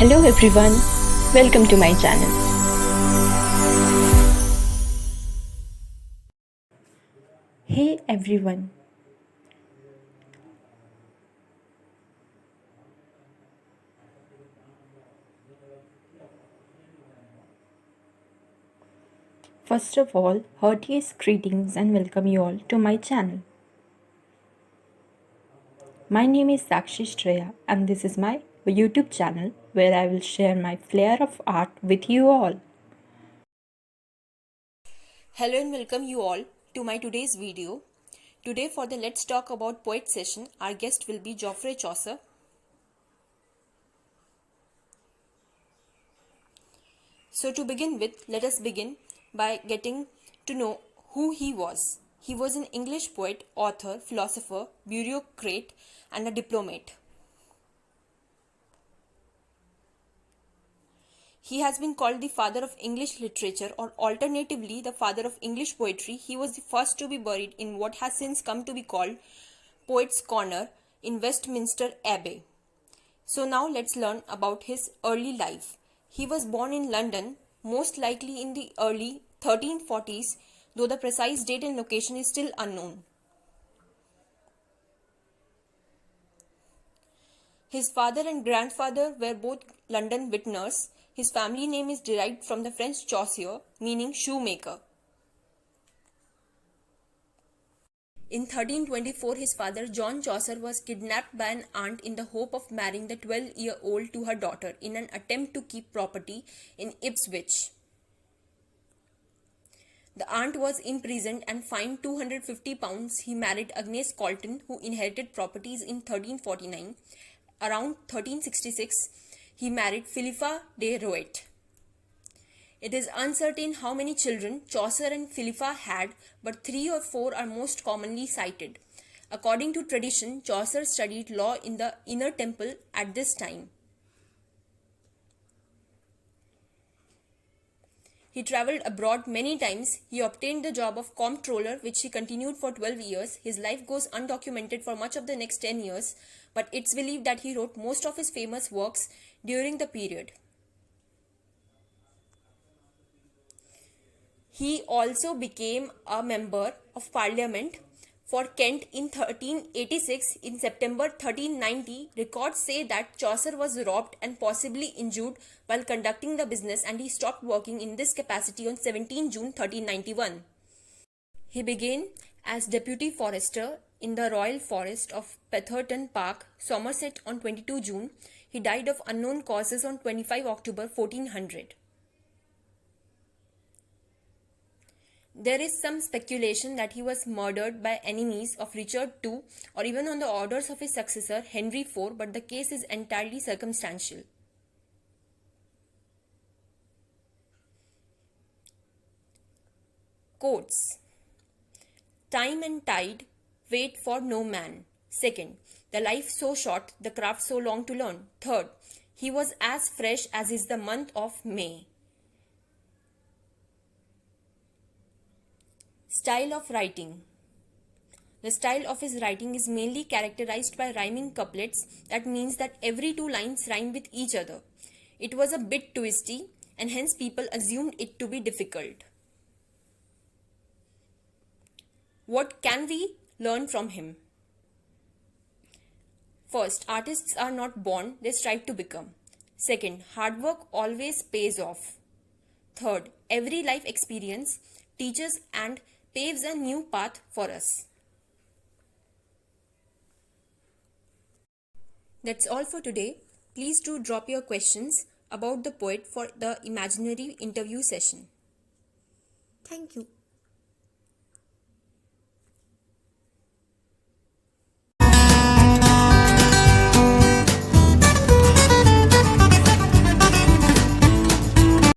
Hello everyone, welcome to my channel. Hey everyone. First of all, heartiest greetings and welcome you all to my channel. My name is Sakshi Shreya and this is my YouTube channel where I will share my flair of art with you all. Hello and welcome you all to my today's video. Today for the Let's Talk About Poet session, our guest will be Geoffrey Chaucer. So to begin with, let us begin by getting to know who he was. He was an English poet, author, philosopher, bureaucrat and a diplomat. He has been called the father of English literature or alternatively the father of English poetry. He was the first to be buried in what has since come to be called Poets' Corner in Westminster Abbey. So now let's learn about his early life. He was born in London, most likely in the early 1340s, though the precise date and location is still unknown. His father and grandfather were both London vintners. His family name is derived from the French Chaucier, meaning shoemaker. In 1324, his father John Chaucer was kidnapped by an aunt in the hope of marrying the 12-year-old to her daughter in an attempt to keep property in Ipswich. The aunt was imprisoned and fined £250. He married Agnes Colton, who inherited properties in 1349. Around 1366, he married Philippa de Roet. It is uncertain how many children Chaucer and Philippa had, but 3 or 4 are most commonly cited. According to tradition, Chaucer studied law in the Inner Temple at this time. He travelled abroad many times. He obtained the job of comptroller, which he continued for 12 years. His life goes undocumented for much of the next 10 years, but it's believed that he wrote most of his famous works during the period. He also became a member of parliament for Kent in 1386. In September 1390, records say that Chaucer was robbed and possibly injured while conducting the business, and he stopped working in this capacity on 17 June 1391. He began as deputy forester in the Royal Forest of Petherton Park, Somerset on 22 June. He died of unknown causes on 25 October 1400. There is some speculation that he was murdered by enemies of Richard II or even on the orders of his successor Henry IV, but the case is entirely circumstantial. Quotes. Time and tide wait for no man. Second, the life so short, the craft so long to learn. Third, he was as fresh as is the month of May. Style of writing. The style of his writing is mainly characterized by rhyming couplets. That means that every 2 lines rhyme with each other. It was a bit twisty and hence people assumed it to be difficult. What can we learn from him? First, artists are not born, they strive to become. Second, hard work always pays off. Third, every life experience teaches and paves a new path for us. That's all for today. Please do drop your questions about the poet for the imaginary interview session. Thank you.